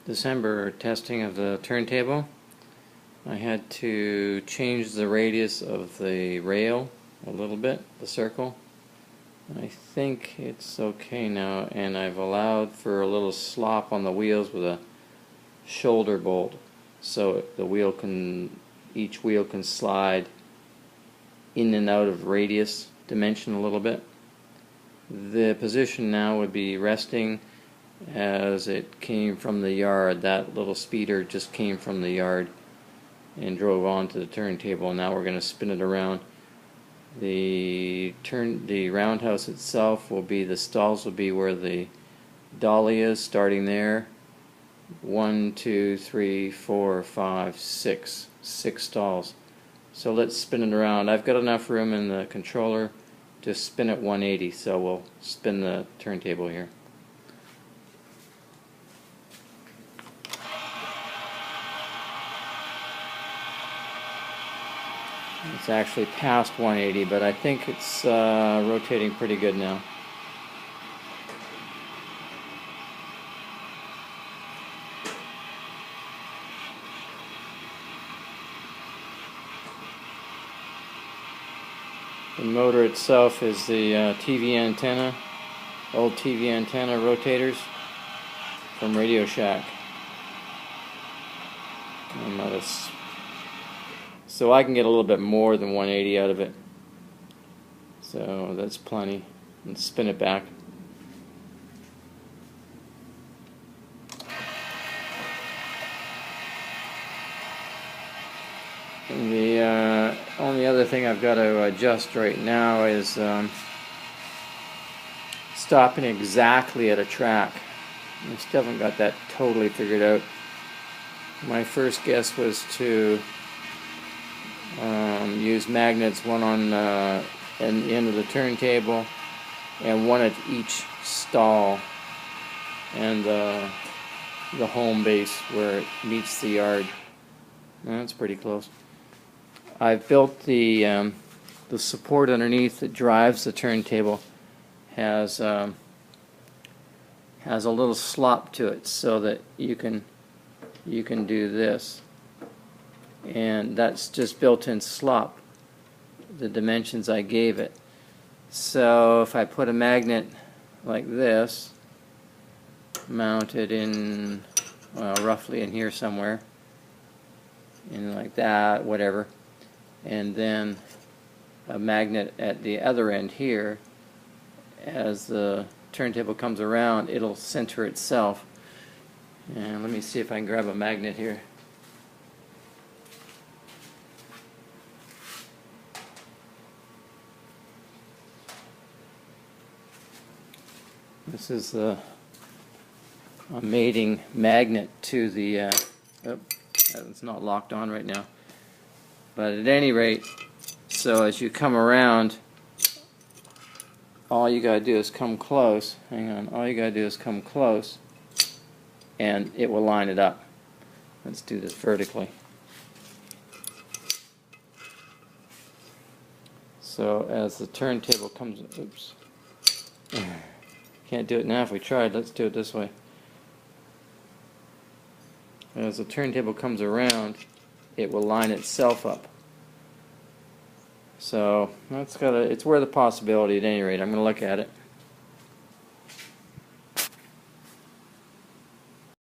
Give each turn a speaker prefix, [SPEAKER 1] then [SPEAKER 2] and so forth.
[SPEAKER 1] December testing of the turntable. I had to change the radius of the rail a little bit, the circle. I think it's okay now, and I've allowed for a little slop on the wheels with a shoulder bolt, so each wheel can slide in and out of radius dimension a little bit. The position now would be resting as it came from the yard. That little speeder just came from the yard and drove onto the turntable. Now we're going to spin it around. The roundhouse itself will be, the stalls will be where the dolly is, starting there. 1, 2, 3, 4, 5, 6 stalls. So let's spin it around. I've got enough room in the controller to spin it 180, so we'll spin the turntable here. It's actually past 180, but I think it's rotating pretty good now. The motor itself is the TV antenna, old TV antenna rotators from Radio Shack. So I can get a little bit more than 180 out of it. So that's plenty. Let's spin it back. And the only other thing I've got to adjust right now is stopping exactly at a track. I still haven't got that totally figured out. My first guess was to use magnets, one on the end of the turntable and one at each stall and the home base where it meets the yard. That's pretty close. I've built the support underneath that drives the turntable has a little slop to it, so that you can do this, and that's just built-in slop, the dimensions I gave it. So if I put a magnet like this mounted in, well, roughly in here somewhere, and like that, whatever, and then a magnet at the other end here, as the turntable comes around, it'll center itself. And let me see if I can grab a magnet here. This is a mating magnet to the it's not locked on right now, but at any rate, so as you come around, all you gotta do is come close. Hang on, all you gotta do is come close and it will line it up. Let's do this vertically. So as the turntable comes, oops, can't do it now if we tried. Let's do it this way. As the turntable comes around, it will line itself up. So that's it's worth a possibility at any rate. I'm going to look at it.